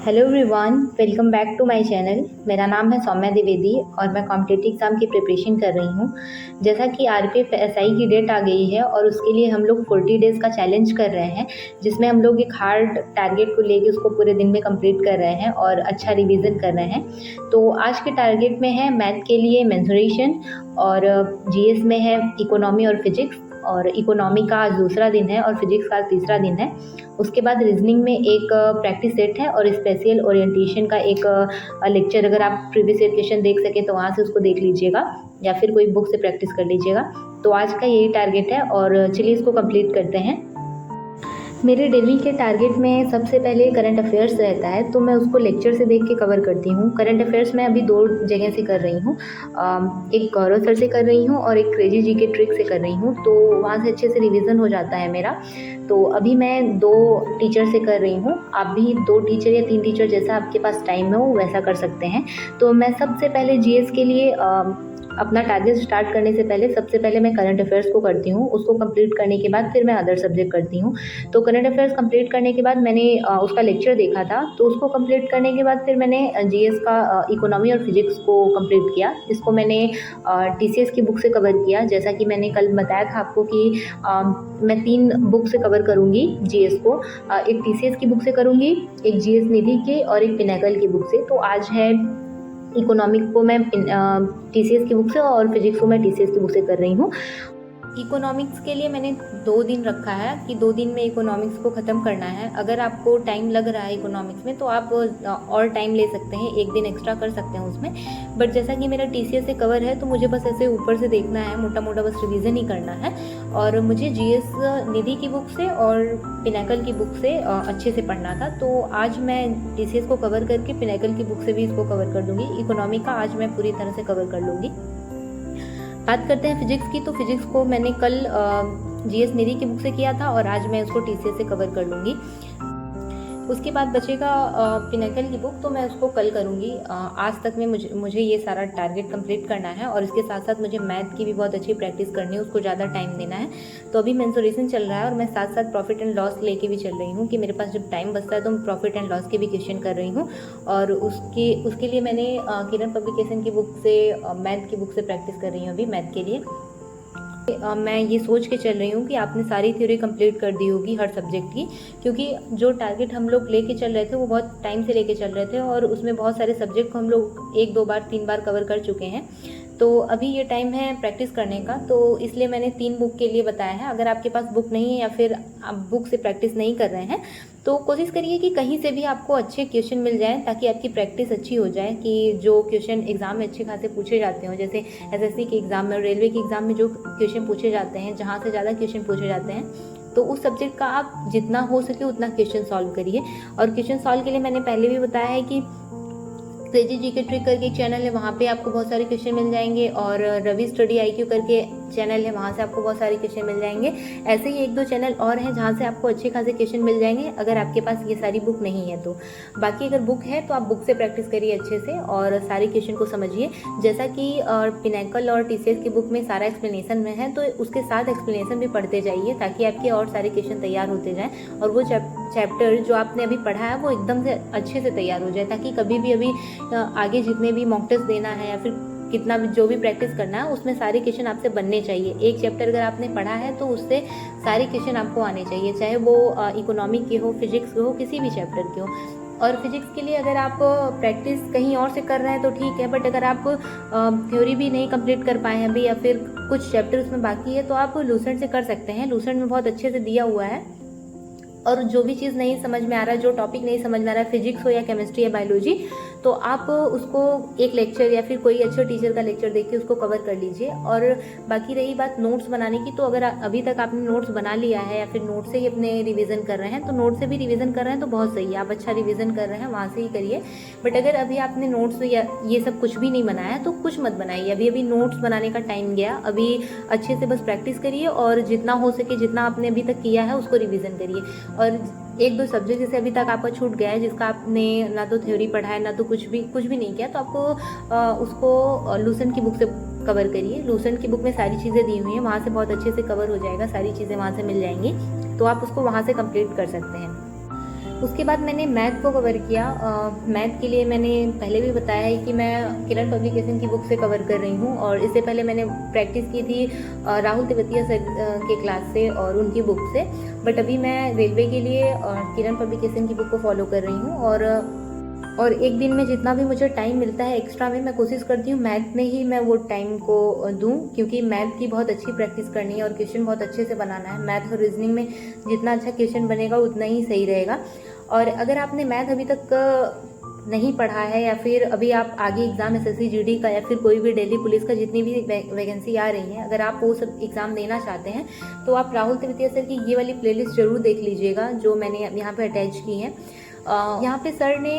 Hello everyone, welcome back to my channel. मेरा नाम है सौम्या द्विवेदी और मैं कॉम्पिटिटिव एग्ज़ाम की प्रिपरेशन कर रही हूँ। जैसा कि आरपीएफ एसआई की डेट आ गई है और उसके लिए हम लोग 40 डेज़ का चैलेंज कर रहे हैं, जिसमें हम लोग एक हार्ड टारगेट को लेके उसको पूरे दिन में कंप्लीट कर रहे हैं और अच्छा रिवीजन कर रहे हैं। तो आज के टारगेट में है मैथ के लिए मेंसुरेशन और जीएस में है इकोनॉमी और फिजिक्स, और इकोनॉमी का आज दूसरा दिन है और फिजिक्स का आज तीसरा दिन है। उसके बाद रीजनिंग में एक प्रैक्टिस सेट है और स्पेशल ओरिएंटेशन का एक लेक्चर, अगर आप प्रीवियस ईयर क्वेश्चन देख सकें तो वहाँ से उसको देख लीजिएगा या फिर कोई बुक से प्रैक्टिस कर लीजिएगा। तो आज का यही टारगेट है और चलिए इसको कंप्लीट करते हैं। मेरे डेली के टारगेट में सबसे पहले करंट अफेयर्स रहता है, तो मैं उसको लेक्चर से देख के कवर करती हूँ। करंट अफेयर्स मैं अभी 2 जगह से कर रही हूँ, एक गौरव सर से कर रही हूँ और एक क्रेजी जी के ट्रिक से कर रही हूँ, तो वहाँ से अच्छे से रिवीजन हो जाता है मेरा। तो अभी मैं 2 टीचर से कर रही हूँ। आप भी 2 टीचर या 3 टीचर, जैसा आपके पास टाइम हो वैसा कर सकते हैं। तो मैं सबसे पहले जीएस के लिए अपना टारगेट स्टार्ट करने से पहले सबसे पहले मैं करंट अफेयर्स को करती हूँ। उसको कंप्लीट करने के बाद फिर मैं अदर सब्जेक्ट करती हूँ। तो करंट अफेयर्स कंप्लीट करने के बाद मैंने उसका लेक्चर देखा था, तो उसको कंप्लीट करने के बाद फिर मैंने जीएस का इकोनॉमी और फिजिक्स को कंप्लीट किया। इसको मैंने टीसीएस की बुक से कवर किया। जैसा कि मैंने कल बताया था आपको कि मैं 3 बुक से कवर करूँगी जीएस को। एक टीसीएस की बुक से करूँगी, एक जीएस निधि के और एक पिनाकल की बुक से। तो आज है इकोनॉमिक को मैं टीसीएस की बुक से और फिजिक्स को मैं टीसीएस की बुक से कर रही हूँ। इकोनॉमिक्स के लिए मैंने 2 दिन रखा है कि 2 दिन में इकोनॉमिक्स को ख़त्म करना है। अगर आपको टाइम लग रहा है इकोनॉमिक्स में तो आप और टाइम ले सकते हैं, 1 दिन एक्स्ट्रा कर सकते हैं उसमें। बट जैसा कि मेरा टीसीएस से कवर है तो मुझे बस ऐसे ऊपर से देखना है, मोटा मोटा बस रिवीजन ही करना है। और मुझे जीएस निधि की बुक से और पिनाकल की बुक से अच्छे से पढ़ना था। तो आज मैं टीसीएस को कवर करके पिनाकल की बुक से भी इसको कवर कर दूँगी। इकोनॉमी का आज मैं पूरी तरह से कवर कर लूँगी। बात करते हैं फिजिक्स की, तो फिजिक्स को मैंने कल जीएस निधि की बुक से किया था और आज मैं उसको टीसीएस से कवर कर लूँगी। उसके बाद बचेगा पिनाकल की बुक, तो मैं उसको कल करूँगी। आज तक में मुझे ये सारा टारगेट कंप्लीट करना है और इसके साथ साथ मुझे मैथ की भी बहुत अच्छी प्रैक्टिस करनी है, उसको ज़्यादा टाइम देना है। तो अभी मेंसुरेशन चल रहा है और मैं साथ साथ प्रॉफिट एंड लॉस लेके भी चल रही हूँ कि मेरे पास जब टाइम बचता है तो मैं प्रॉफिट एंड लॉस के भी क्वेश्चन कर रही हूँ। और उसके लिए मैंने किरण पब्लिकेशन की बुक से मैथ की बुक से प्रैक्टिस कर रही हूँ अभी मैथ के लिए। मैं ये सोच के चल रही हूँ कि आपने सारी थ्योरी कंप्लीट कर दी होगी हर सब्जेक्ट की, क्योंकि जो टारगेट हम लोग लेके चल रहे थे वो बहुत टाइम से लेके चल रहे थे और उसमें बहुत सारे सब्जेक्ट को हम लोग 1, 2 बार 3 बार कवर कर चुके हैं। तो अभी ये टाइम है प्रैक्टिस करने का, तो इसलिए मैंने 3 बुक के लिए बताया है। अगर आपके पास बुक नहीं है या फिर आप बुक से प्रैक्टिस नहीं कर रहे हैं तो कोशिश करिए कि कहीं से भी आपको अच्छे क्वेश्चन मिल जाएं, ताकि आपकी प्रैक्टिस अच्छी हो जाए कि जो क्वेश्चन एग्जाम में अच्छे खासे पूछे जाते हो, जैसे एसएससी के एग्ज़ाम में और रेलवे के एग्ज़ाम में जो क्वेश्चन पूछे जाते हैं, जहाँ से ज़्यादा क्वेश्चन पूछे जाते हैं, तो उस सब्जेक्ट का आप जितना हो सके उतना क्वेश्चन सॉल्व करिए। और क्वेश्चन सॉल्व के लिए मैंने पहले भी बताया है कि क्रेजी जी के ट्रिक करके एक चैनल है, वहाँ पे आपको बहुत सारे क्वेश्चन मिल जाएंगे, और रवि स्टडी आईक्यू करके चैनल है, वहाँ से आपको बहुत सारे क्वेश्चन मिल जाएंगे। ऐसे ही 1-2 चैनल और हैं जहाँ से आपको अच्छे खासे क्वेश्चन मिल जाएंगे, अगर आपके पास ये सारी बुक नहीं है तो। बाकी अगर बुक है तो आप बुक से प्रैक्टिस करिए अच्छे से और सारे क्वेश्चन को समझिए। जैसा कि पिनाकल और टीसीएस की बुक में सारा एक्सप्लेनेशन में है, तो उसके साथ एक्सप्लेनेशन भी पढ़ते जाइए ताकि आपके और सारे क्वेश्चन तैयार होते जाएँ और वो चैप्टर जो आपने अभी पढ़ा है वो एकदम से अच्छे से तैयार हो जाए, ताकि कभी भी अभी आगे जितने भी मॉक टेस्ट देना है या फिर कितना भी जो भी प्रैक्टिस करना है उसमें सारे क्वेश्चन आपसे बनने चाहिए। एक चैप्टर अगर आपने पढ़ा है तो उससे सारे क्वेश्चन आपको आने चाहिए, चाहे वो इकोनॉमिक के हो, फिजिक्स के हो, किसी भी चैप्टर के हो। और फिजिक्स के लिए अगर आप प्रैक्टिस कहीं और से कर रहे हैं तो ठीक है, बट अगर आप थ्योरी भी नहीं कंप्लीट कर पाए हैं अभी या फिर कुछ चैप्टर उसमें बाकी है तो आप लूसेंट से कर सकते हैं। लूसेंट में बहुत अच्छे से दिया हुआ है, और जो भी चीज़ नहीं समझ में आ रहा है, जो टॉपिक नहीं समझ में आ रहा है, फिजिक्स हो या केमिस्ट्री या बायोलॉजी, तो आप उसको एक लेक्चर या फिर कोई अच्छे टीचर का लेक्चर देख के उसको कवर कर लीजिए। और बाकी रही बात नोट्स बनाने की, तो अगर अभी तक आपने नोट्स बना लिया है या फिर नोट से ही अपने रिवीजन कर रहे हैं, तो नोट से भी रिवीजन कर रहे हैं तो बहुत सही है, आप अच्छा रिवीजन कर रहे हैं, वहाँ से ही करिए। बट अगर अभी आपने नोट्स या ये सब कुछ भी नहीं बनाया तो कुछ मत बनाइए, अभी नोट्स बनाने का टाइम गया। अभी अच्छे से बस प्रैक्टिस करिए और जितना हो सके, जितना आपने अभी तक किया है उसको रिवीजन करिए। और 1-2 सब्जेक्ट जैसे अभी तक आपका छूट गया है, जिसका आपने ना तो थ्योरी पढ़ा है ना तो कुछ भी नहीं किया, तो आपको उसको लूसेंट की बुक से कवर करिए। लूसेंट की बुक में सारी चीज़ें दी हुई हैं, वहाँ से बहुत अच्छे से कवर हो जाएगा, सारी चीज़ें वहाँ से मिल जाएंगी, तो आप उसको वहाँ से कंप्लीट कर सकते हैं। उसके बाद मैंने मैथ को कवर किया। मैथ के लिए मैंने पहले भी बताया है कि मैं किरण पब्लिकेशन की बुक से कवर कर रही हूँ, और इससे पहले मैंने प्रैक्टिस की थी राहुल तेवतिया सर के क्लास से और उनकी बुक से। बट अभी मैं रेलवे के लिए किरण पब्लिकेशन की बुक को फॉलो कर रही हूँ, और एक दिन में जितना भी मुझे टाइम मिलता है एक्स्ट्रा में, मैं कोशिश करती हूँ मैथ में ही मैं वो टाइम को दूँ, क्योंकि मैथ की बहुत अच्छी प्रैक्टिस करनी है और क्वेश्चन बहुत अच्छे से बनाना है। मैथ और रीजनिंग में जितना अच्छा क्वेश्चन बनेगा उतना ही सही रहेगा। और अगर आपने मैथ अभी तक नहीं पढ़ा है, या फिर अभी आप आगे एग्ज़ाम एसएससी जीडी का या फिर कोई भी दिल्ली पुलिस का जितनी भी वैकेंसी आ रही हैं, अगर आप वो सब एग्ज़ाम देना चाहते हैं तो आप राहुल तेवतिया सर की ये वाली प्लेलिस्ट ज़रूर देख लीजिएगा जो मैंने यहाँ पे अटैच की है। यहाँ पे सर ने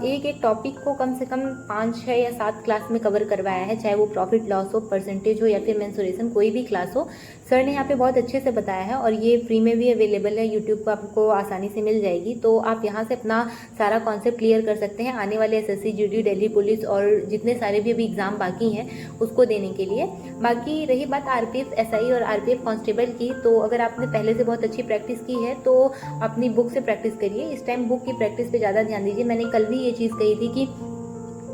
एक एक टॉपिक को कम से कम 5, 6 या 7 क्लास में कवर करवाया है, चाहे वो प्रॉफिट लॉस हो, परसेंटेज हो या फिर मेंसुरेशन, कोई भी क्लास हो, सर ने यहाँ पे बहुत अच्छे से बताया है। और ये फ्री में भी अवेलेबल है, यूट्यूब पर आपको आसानी से मिल जाएगी। तो आप यहाँ से अपना सारा कॉन्सेप्ट क्लियर कर सकते हैं आने वाले एसएससी जीडी, दिल्ली पुलिस और जितने सारे भी अभी एग्ज़ाम बाकी हैं उसको देने के लिए। बाकी रही बात आरपीएफ एसआई और आरपीएफ कांस्टेबल की, तो अगर आपने पहले से बहुत अच्छी प्रैक्टिस की है तो अपनी बुक से प्रैक्टिस करिए। इस टाइम बुक की प्रैक्टिस पे ज़्यादा ध्यान दीजिए। मैंने कल भी ये चीज़ कही थी कि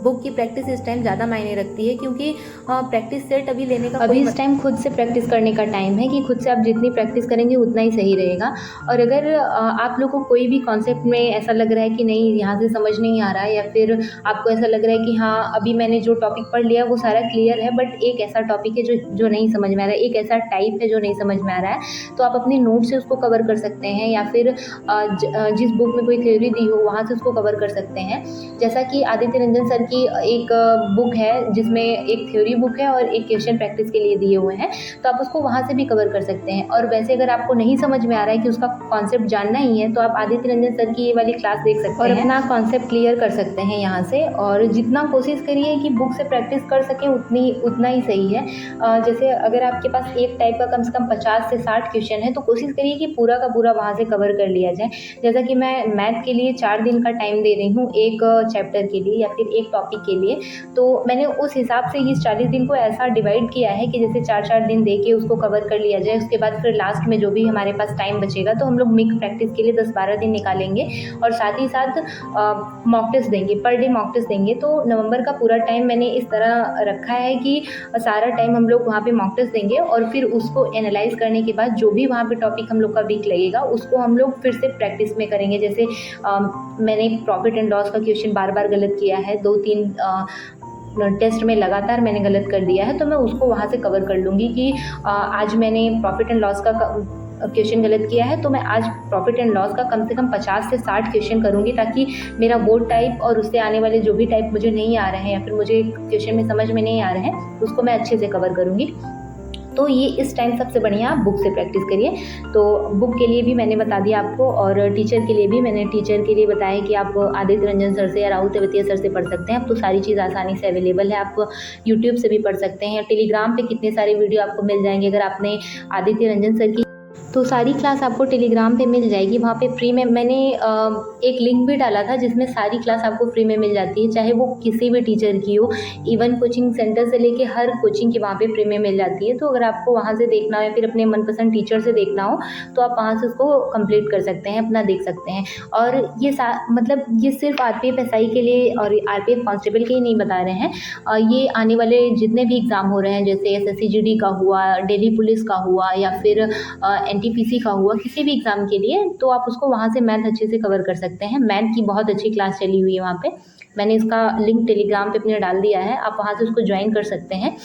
बुक की प्रैक्टिस इस टाइम ज़्यादा मायने रखती है, क्योंकि प्रैक्टिस सेट अभी लेने का अभी इस टाइम खुद से प्रैक्टिस करने का टाइम है कि खुद से आप जितनी प्रैक्टिस करेंगे उतना ही सही रहेगा। और अगर आप लोग को कोई भी कॉन्सेप्ट में ऐसा लग रहा है कि नहीं यहाँ से समझ नहीं आ रहा है, या फिर आपको ऐसा लग रहा है कि हाँ अभी मैंने जो टॉपिक पढ़ लिया वो सारा क्लियर है, बट एक ऐसा टॉपिक है जो नहीं समझ में आ रहा है, एक ऐसा टाइप है जो नहीं समझ में आ रहा है, तो आप अपने नोट से उसको कवर कर सकते हैं, या फिर जिस बुक में कोई थ्योरी दी हो वहाँ से उसको कवर कर सकते हैं। जैसा कि आदित्य रंजन सर की एक बुक है जिसमें एक थ्योरी बुक है और एक क्वेश्चन प्रैक्टिस के लिए दिए हुए हैं, तो आप उसको वहाँ से भी कवर कर सकते हैं। और वैसे अगर आपको नहीं समझ में आ रहा है कि उसका कॉन्सेप्ट जानना ही है, तो आप आदित्य रंजन सर की ये वाली क्लास देख सकते हैं और अपना कॉन्सेप्ट क्लियर कर सकते हैं यहाँ से। और जितना कोशिश करिए कि बुक से प्रैक्टिस कर सकें उतना ही सही है। जैसे अगर आपके पास एक टाइप का कम से कम 50 से 60 क्वेश्चन है, तो कोशिश करिए कि पूरा का पूरा वहाँ से कवर कर लिया जाए। जैसा कि मैं मैथ के लिए 4 दिन का टाइम दे रही हूँ एक चैप्टर के लिए या फिर एक टॉपिक के लिए, तो मैंने उस हिसाब से इस 40 दिन को ऐसा डिवाइड किया है कि जैसे 4-4 दिन दे के उसको कवर कर लिया जाए। उसके बाद फिर लास्ट में जो भी हमारे पास टाइम बचेगा तो हम लोग मिक्स प्रैक्टिस के लिए 10-12 दिन निकालेंगे, और साथ ही साथ मॉक टेस्ट देंगे, पर डे मॉक टेस्ट देंगे। तो नवंबर का पूरा टाइम मैंने इस तरह रखा है कि सारा टाइम हम लोग वहाँ पे मॉक टेस्ट देंगे, और फिर उसको एनालाइज करने के बाद जो भी वहाँ पे टॉपिक हम लोग का वीक लगेगा उसको हम लोग फिर से प्रैक्टिस में करेंगे। जैसे मैंने प्रॉफिट एंड लॉस का क्वेश्चन बार गलत किया है, 2-3 टेस्ट में लगातार मैंने गलत कर दिया है, तो मैं उसको वहाँ से कवर कर लूँगी कि आज मैंने प्रॉफिट एंड लॉस का क्वेश्चन गलत किया है, तो मैं आज प्रॉफिट एंड लॉस का कम से कम 50 से 60 क्वेश्चन करूँगी, ताकि मेरा वो टाइप और उससे आने वाले जो भी टाइप मुझे नहीं आ रहे हैं या फिर मुझे क्वेश्चन में समझ में नहीं आ रहे हैं उसको मैं अच्छे से कवर करूँगी। तो ये इस टाइम सबसे बढ़िया आप बुक से प्रैक्टिस करिए। तो बुक के लिए भी मैंने बता दिया आपको, और टीचर के लिए भी मैंने बताया कि आप आदित्य रंजन सर से या राहुल तेवतिया सर से पढ़ सकते हैं। अब तो सारी चीज़ आसानी से अवेलेबल है, आप यूट्यूब से भी पढ़ सकते हैं। टेलीग्राम पे कितने सारे वीडियो आपको मिल जाएंगे अगर आपने आदित्य रंजन सर की, तो सारी क्लास आपको टेलीग्राम पे मिल जाएगी। वहाँ पे फ्री में मैंने एक लिंक भी डाला था जिसमें सारी क्लास आपको फ्री में मिल जाती है, चाहे वो किसी भी टीचर की हो, इवन कोचिंग सेंटर से लेके हर कोचिंग की वहाँ पे फ्री में मिल जाती है। तो अगर आपको वहाँ से देखना हो या फिर अपने मनपसंद टीचर से देखना हो तो आप वहाँ से उसको कंप्लीट कर सकते हैं, अपना देख सकते हैं। और ये मतलब ये सिर्फ आरपीएफ एसआई के लिए और आरपीएफ कांस्टेबल के ही नहीं बता रहे हैं, ये आने वाले जितने भी एग्ज़ाम हो रहे हैं, जैसे एसएससी जीडी का हुआ, दिल्ली पुलिस का हुआ, या फिर एनटीपीसी का हुआ, किसी भी एग्ज़ाम के लिए, तो आप उसको वहाँ से मैथ अच्छे से कवर कर सकते हैं। मैथ की बहुत अच्छी क्लास चली हुई है वहाँ पे, मैंने इसका लिंक टेलीग्राम पे अपने डाल दिया है, आप वहाँ से उसको ज्वाइन कर सकते हैं।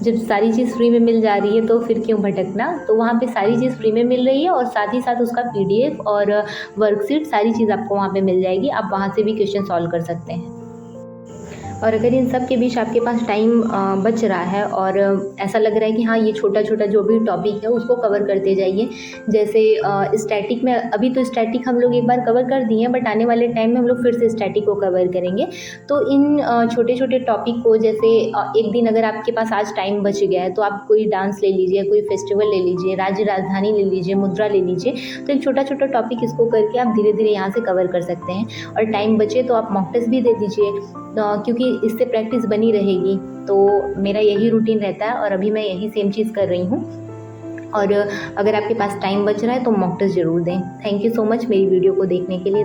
जब सारी चीज़ फ्री में मिल जा रही है तो फिर क्यों भटकना। तो वहाँ पे सारी चीज़ फ्री में मिल रही है, और साथ ही साथ उसका पीडीएफ और वर्कशीट सारी चीज़ आपको वहाँ पे मिल जाएगी। आप वहाँ से भी क्वेश्चन सॉल्व कर सकते हैं। और अगर इन सब के बीच आपके पास टाइम बच रहा है और ऐसा लग रहा है कि हाँ ये छोटा छोटा जो भी टॉपिक है उसको कवर करते जाइए, जैसे स्टैटिक में अभी तो स्टैटिक हम लोग एक बार कवर कर दिए हैं, बट आने वाले टाइम में हम लोग फिर से स्टैटिक को कवर करेंगे। तो इन छोटे छोटे टॉपिक को, जैसे एक दिन अगर आपके पास आज टाइम बच गया है तो आप कोई डांस ले लीजिए, कोई फेस्टिवल ले लीजिए, राज्य राजधानी ले लीजिए, मुद्रा ले लीजिए। तो एक छोटा छोटा टॉपिक इसको करके आप धीरे धीरे यहाँ से कवर कर सकते हैं। और टाइम बचे तो आप मॉक टेस्ट भी दे दीजिए, क्योंकि इससे प्रैक्टिस बनी रहेगी। तो मेरा यही रूटीन रहता है और अभी मैं यही सेम चीज़ कर रही हूँ। और अगर आपके पास टाइम बच रहा है तो मॉक टेस्ट ज़रूर दें। थैंक यू सो मच मेरी वीडियो को देखने के लिए।